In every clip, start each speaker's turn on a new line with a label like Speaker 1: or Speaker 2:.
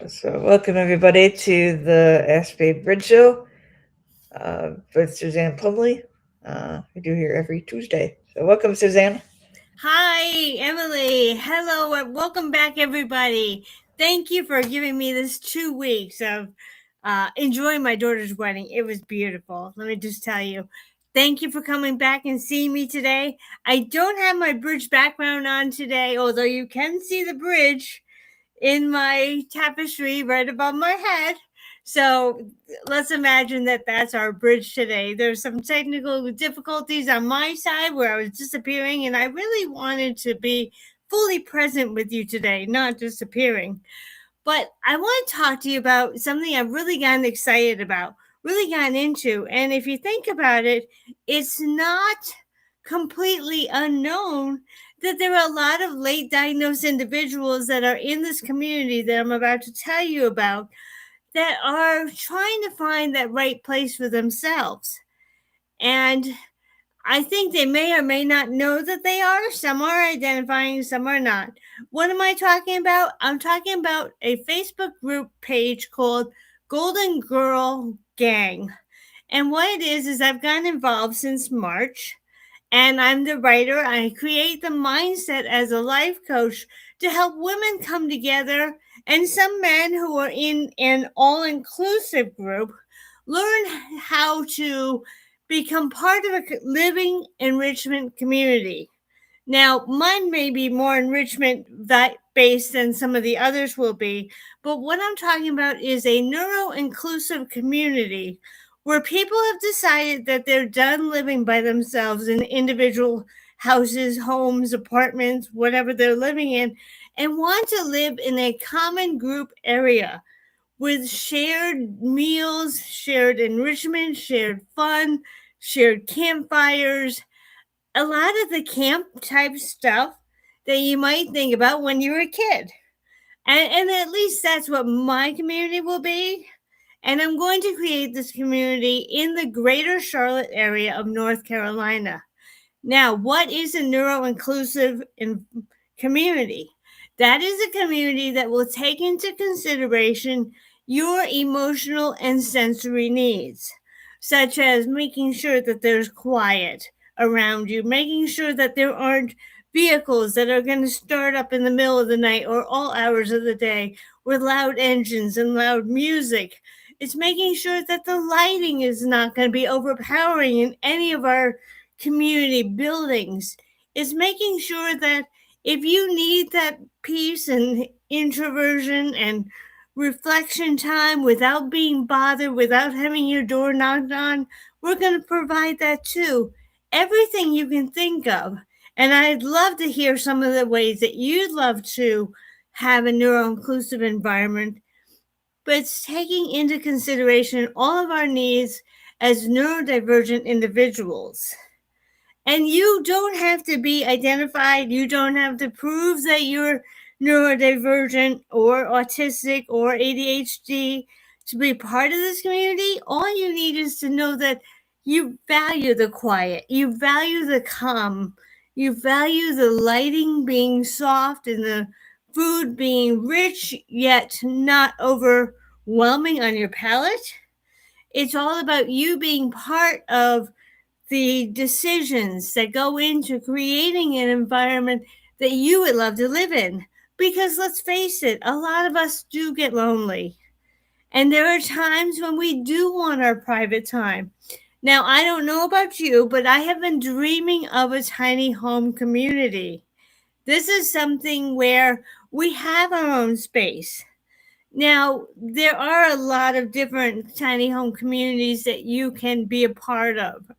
Speaker 1: So, welcome everybody to the Ask Bridge Show with Suzanne Plumley. We do here every Tuesday. So, welcome, Suzanne.
Speaker 2: Hi, Emily. Hello, and welcome back, everybody. Thank you for giving me this 2 weeks of enjoying my daughter's wedding. It was beautiful. Let me just tell you. Thank you for coming back and seeing me today. I don't have my bridge background on today, although you can see the bridge in my tapestry right above my head. So let's imagine that that's our bridge today. There's some technical difficulties on my side where I was disappearing, and I really wanted to be fully present with you today, not disappearing. But I want to talk to you about something I've really gotten excited about, really gotten into. And if you think about it, it's not completely unknown that there are a lot of late diagnosed individuals that are in this community that I'm about to tell you about that are trying to find that right place for themselves. And I think they may or may not know that they are. Some are identifying, some are not. What am I talking about? I'm talking about a Facebook group page called Golden Girl Gang. And what it is I've gotten involved since March, and I'm the writer. I create the mindset as a life coach to help women come together and some men who are in an all inclusive group learn how to become part of a living enrichment community. Now, mine may be more enrichment based than some of the others will be, but what I'm talking about is a neuro-inclusive community where people have decided that they're done living by themselves in individual houses, homes, apartments, whatever they're living in, and want to live in a common group area with shared meals, shared enrichment, shared fun, shared campfires, a lot of the camp type stuff that you might think about when you were a kid. And at least that's what my community will be. And I'm going to create this community in the greater Charlotte area of North Carolina. Now, what is a neuro inclusive community? That is a community that will take into consideration your emotional and sensory needs, such as making sure that there's quiet around you, making sure that there aren't vehicles that are going to start up in the middle of the night or all hours of the day with loud engines and loud music. It's making sure that the lighting is not going to be overpowering in any of our community buildings. It's making sure that if you need that peace and introversion and reflection time without being bothered, without having your door knocked on, we're going to provide that too. Everything you can think of. And I'd love to hear some of the ways that you'd love to have a neuro inclusive environment, but it's taking into consideration all of our needs as neurodivergent individuals. And you don't have to be identified. You don't have to prove that you're neurodivergent or autistic or ADHD to be part of this community. All you need is to know that you value the quiet, you value the calm, you value the lighting being soft and the food being rich yet not overwhelming on your palate. It's all about you being part of the decisions that go into creating an environment that you would love to live in. Because let's face it, a lot of us do get lonely. And there are times when we do want our private time. Now, I don't know about you, but I have been dreaming of a tiny home community. This is something where we have our own space. Now, there are a lot of different tiny home communities that you can be a part of.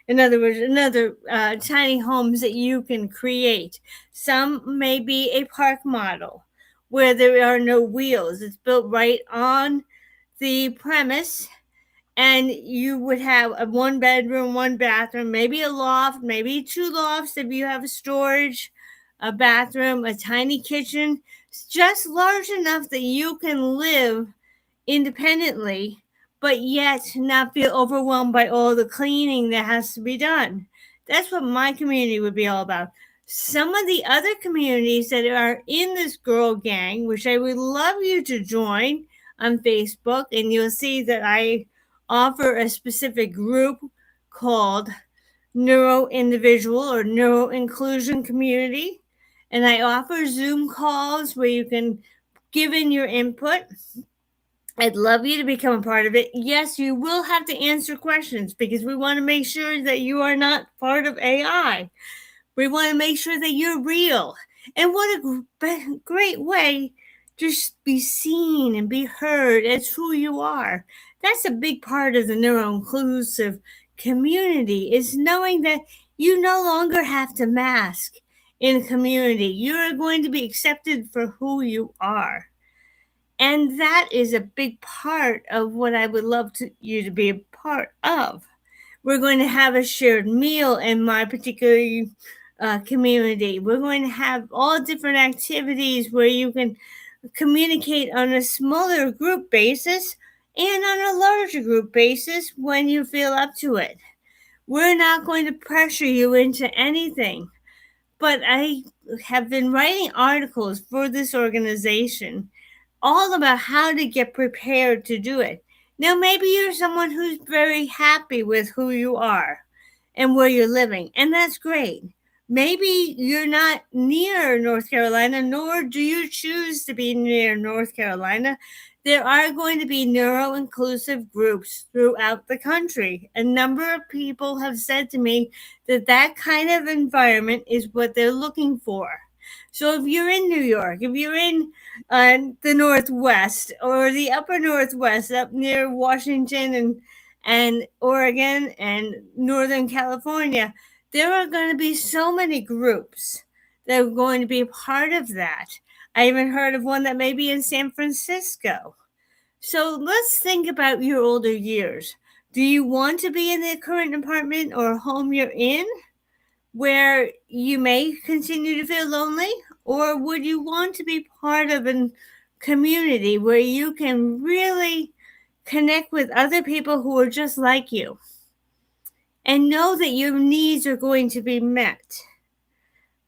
Speaker 2: In other words, another tiny homes that you can create. Some may be a park model where there are no wheels. It's built right on the premise, and you would have a one bedroom, one bathroom, maybe a loft, maybe two lofts if you have a storage, a bathroom, a tiny kitchen. It's just large enough that you can live independently, but yet not feel overwhelmed by all the cleaning that has to be done. That's what my community would be all about. some of the other communities that are in this girl gang, which I would love you to join on Facebook, and you'll see that I offer a specific group called Neuroindividual or Neuroinclusion Community. And I offer Zoom calls where you can give in your input. I'd love you to become a part of it. Yes, you will have to answer questions because we want to make sure that you are not part of AI. We want to make sure that you're real. And what a great way to be seen and be heard as who you are. That's a big part of the neuroinclusive community, is knowing that you no longer have to mask in a community. You're going to be accepted for who you are. And that is a big part of what I would love you to be a part of. We're going to have a shared meal in my particular community. We're going to have all different activities where you can communicate on a smaller group basis and on a larger group basis when you feel up to it. We're not going to pressure you into anything, but I have been writing articles for this organization all about how to get prepared to do it. Now, maybe you're someone who's very happy with who you are and where you're living, and that's great. Maybe you're not near North Carolina, nor do you choose to be near North Carolina. There are going to be neuro-inclusive groups throughout the country. A number of people have said to me that that kind of environment is what they're looking for. So if you're in New York, if you're in the Northwest or the upper Northwest up near Washington and Oregon and Northern California, there are going to be so many groups that are going to be a part of that. I even heard of one that may be in San Francisco. So let's think about your older years. Do you want to be in the current apartment or home you're in, where you may continue to feel lonely? Or would you want to be part of a community where you can really connect with other people who are just like you and know that your needs are going to be met?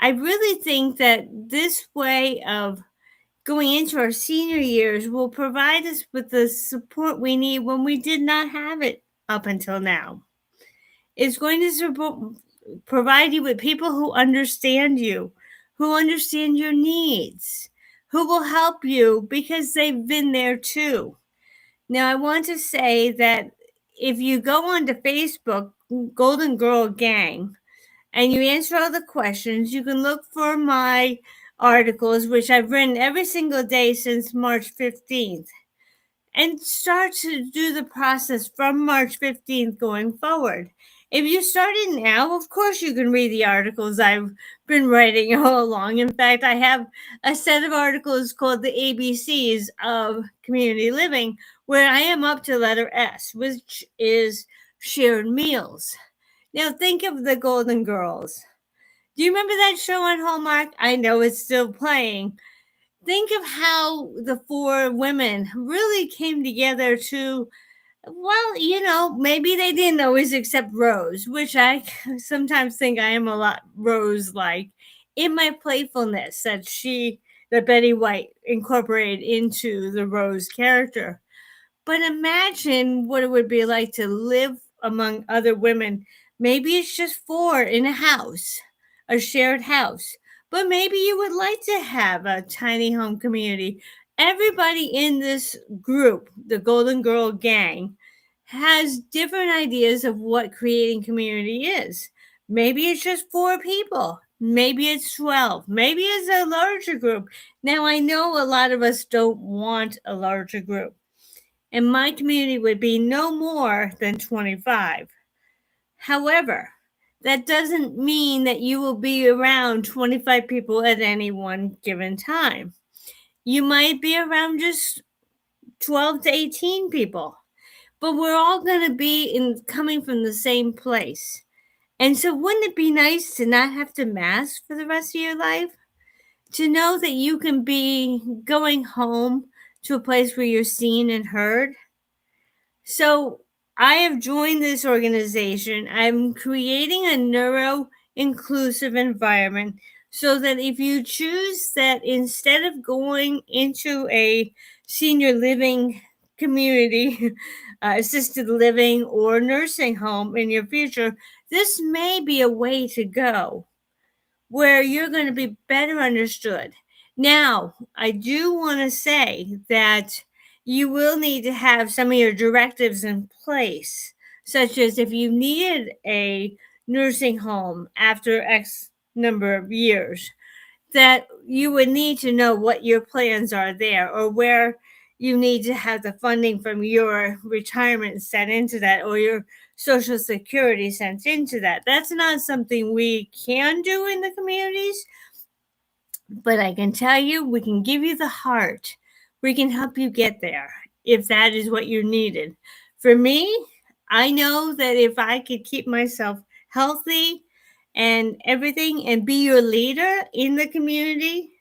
Speaker 2: I really think that this way of going into our senior years will provide us with the support we need when we did not have it up until now. It's going to provide you with people who understand you, who understand your needs, who will help you because they've been there too. Now, I want to say that if you go onto Facebook, Golden Girl Gang, and you answer all the questions, you can look for my articles, which I've written every single day since March 15th, and start to do the process from March 15th going forward. If you started now, of course you can read the articles I've been writing all along. In fact, I have a set of articles called the ABCs of community living, where I am up to letter S, which is shared meals. Now think of the Golden Girls. Do you remember that show on Hallmark? I know it's still playing. Think of how the four women really came together to, well, maybe they didn't always accept Rose, which I sometimes think I am a lot Rose-like in my playfulness that Betty White incorporated into the Rose character. But imagine what it would be like to live among other women. Maybe it's just four in a house, a shared house. But maybe you would like to have a tiny home community. Everybody in this group, the Golden Girl Gang, has different ideas of what creating community is. Maybe it's just four people. Maybe it's 12. Maybe it's a larger group. Now, I know a lot of us don't want a larger group, and my community would be no more than 25. However, that doesn't mean that you will be around 25 people at any one given time. You might be around just 12 to 18 people, but we're all going to be coming from the same place. And so wouldn't it be nice to not have to mask for the rest of your life? To know that you can be going home to a place where you're seen and heard? So I have joined this organization. I'm creating a inclusive environment, so that if you choose that instead of going into a senior living community, assisted living, or nursing home in your future, this may be a way to go where you're going to be better understood. Now, I do want to say that you will need to have some of your directives in place, such as if you needed a nursing home after X number of years, that you would need to know what your plans are there, or where you need to have the funding from your retirement set into that, or your social security sent into that. That's not something we can do in the communities, but I can tell you, we can give you the heart. We can help you get there if that is what you needed. For me, I know that if I could keep myself healthy and everything and be your leader in the community,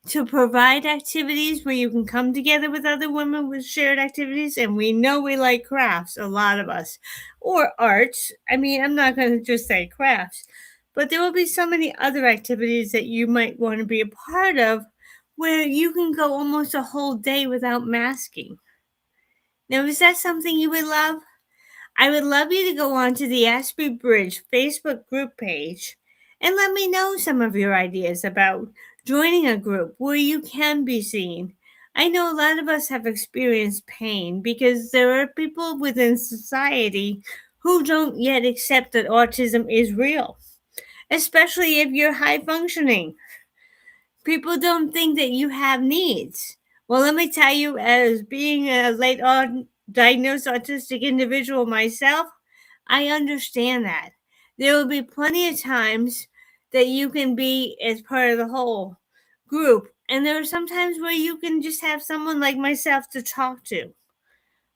Speaker 2: to provide activities where you can come together with other women with shared activities. And we know we like crafts, a lot of us, or arts. I mean, I'm not going to just say crafts, but there will be so many other activities that you might want to be a part of where you can go almost a whole day without masking. Now, is that something you would love? I would love you to go onto the Ashby Bridge Facebook group page and let me know some of your ideas about joining a group where you can be seen. I know a lot of us have experienced pain because there are people within society who don't yet accept that autism is real, especially if you're high functioning. People don't think that you have needs. Well, let me tell you, as being a late on diagnosed autistic individual myself, I understand that. There will be plenty of times that you can be as part of the whole group. And there are some times where you can just have someone like myself to talk to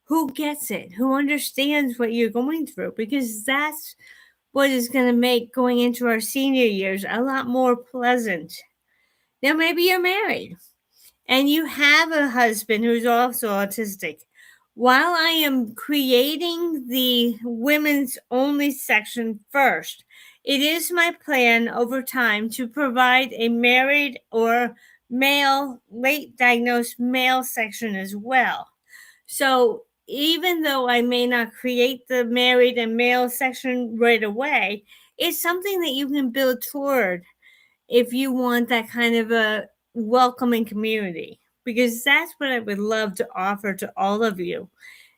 Speaker 2: who gets it, who understands what you're going through, because that's what is going to make going into our senior years a lot more pleasant. Now, maybe you're married and you have a husband who's also autistic. While I am creating the women's only section first, it is my plan over time to provide a married or male, late diagnosed male section as well. So even though I may not create the married and male section right away, it's something that you can build toward if you want that kind of a welcoming community, because that's what I would love to offer to all of you.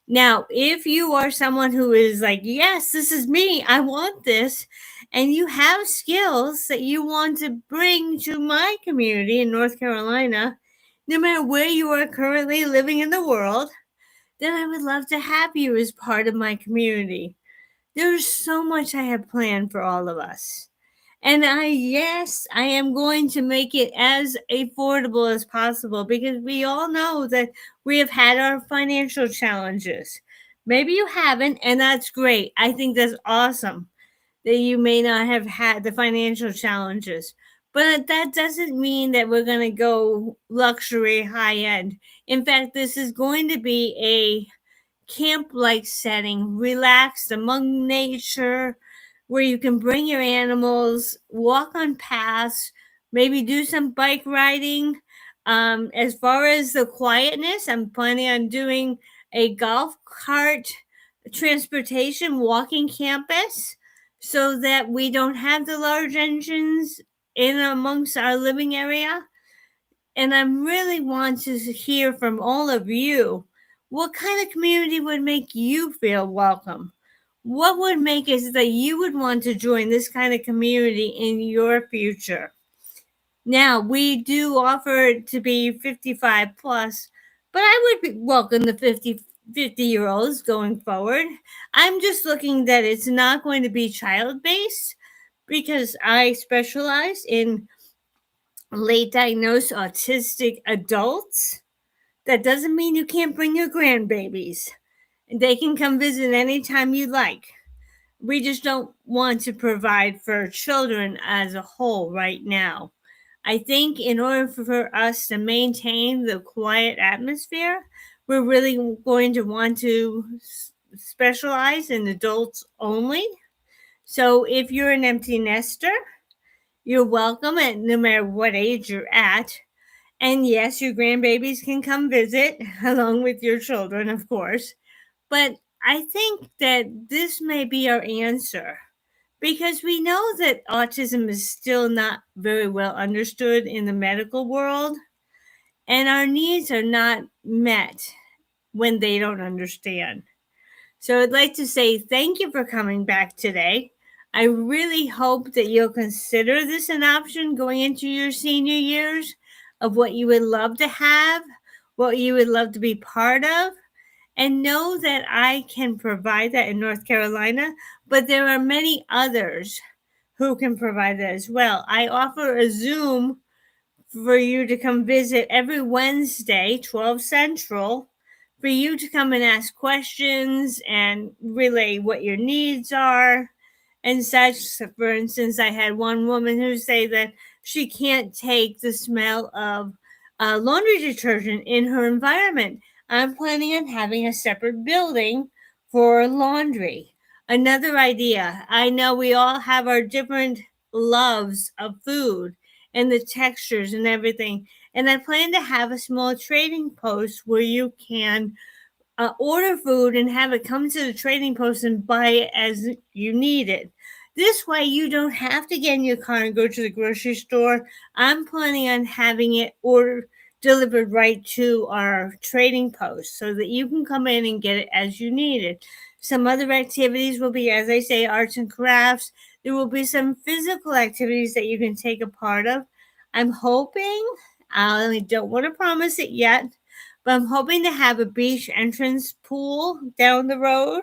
Speaker 2: Now, if you are someone who is like, yes, this is me, I want this, and you have skills that you want to bring to my community in North Carolina, no matter where you are currently living in the world, then I would love to have you as part of my community. There's so much I have planned for all of us. And yes, I am going to make it as affordable as possible, because we all know that we have had our financial challenges. Maybe you haven't, and that's great. I think that's awesome that you may not have had the financial challenges. But that doesn't mean that we're going to go luxury high end. In fact, this is going to be a camp-like setting, relaxed among nature, where you can bring your animals, walk on paths, maybe do some bike riding. As far as the quietness, I'm planning on doing a golf cart transportation walking campus so that we don't have the large engines in amongst our living area. And I really want to hear from all of you. What kind of community would make you feel welcome? What would make it that you would want to join this kind of community in your future? Now, we do offer it to be 55 plus, but I would welcome the 50 year olds going forward. I'm just looking that it's not going to be child based, because I specialize in late diagnosed autistic adults. That doesn't mean you can't bring your grandbabies. They can come visit anytime you like. We just don't want to provide for children as a whole right now. I think in order for us to maintain the quiet atmosphere, we're really going to want to specialize in adults only, So if you're an empty nester, you're welcome at no matter what age you're at. And yes, your grandbabies can come visit along with your children, of course. But I think that this may be our answer because we know that autism is still not very well understood in the medical world, and our needs are not met when they don't understand. So I'd like to say thank you for coming back today. I really hope that you'll consider this an option going into your senior years of what you would love to have, what you would love to be part of, and know that I can provide that in North Carolina, but there are many others who can provide that as well. I offer a Zoom for you to come visit every Wednesday, 12 Central, for you to come and ask questions and relay what your needs are and such. For instance, I had one woman who say that she can't take the smell of laundry detergent in her environment. I'm planning on having a separate building for laundry. Another idea, I know we all have our different loves of food and the textures and everything. And I plan to have a small trading post where you can order food and have it come to the trading post and buy it as you need it. This way, you don't have to get in your car and go to the grocery store. I'm planning on having it ordered delivered right to our trading post so that you can come in and get it as you need it. Some other activities will be, as I say, arts and crafts. There will be some physical activities that you can take a part of. I'm hoping, I don't want to promise it yet, but I'm hoping to have a beach entrance pool down the road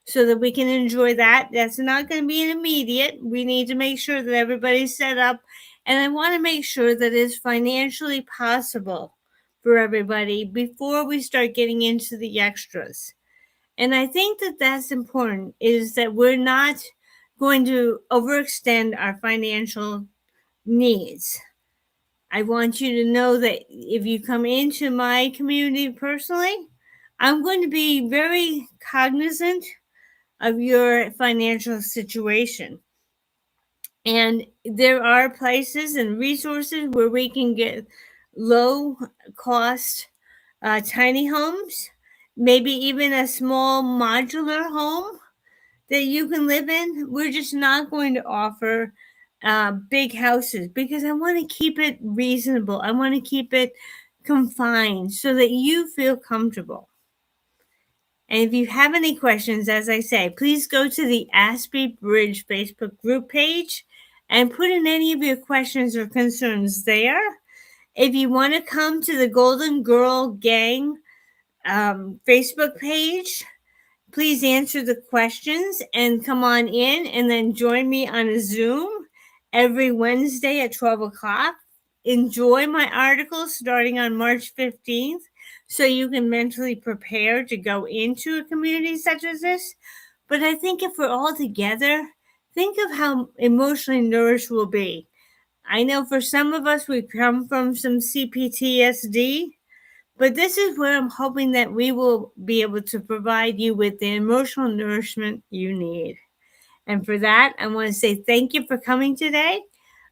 Speaker 2: so that we can enjoy that. That's not going to be an immediate. We need to make sure that everybody's set up. And I want to make sure that it's financially possible for everybody before we start getting into the extras. And I think that that's important, is that we're not going to overextend our financial needs. I want you to know that if you come into my community personally, I'm going to be very cognizant of your financial situation. And there are places and resources where we can get low cost tiny homes, maybe even a small modular home that you can live in. We're just not going to offer big houses because I want to keep it reasonable. I want to keep it confined so that you feel comfortable. And if you have any questions, as I say, please go to the Aspie Bridge Facebook group page and put in any of your questions or concerns there. If you want to come to the Golden Girl Gang Facebook page, please answer the questions and come on in and then join me on a Zoom every Wednesday at 12 o'clock. Enjoy my articles starting on March 15th so you can mentally prepare to go into a community such as this. But I think if we're all together, think of how emotionally nourished we'll be. I know for some of us, we come from some CPTSD, but this is where I'm hoping that we will be able to provide you with the emotional nourishment you need. And for that, I want to say thank you for coming today.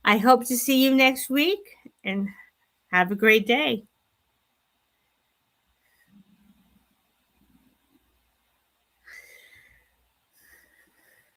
Speaker 2: I hope to see you next week and have a great day.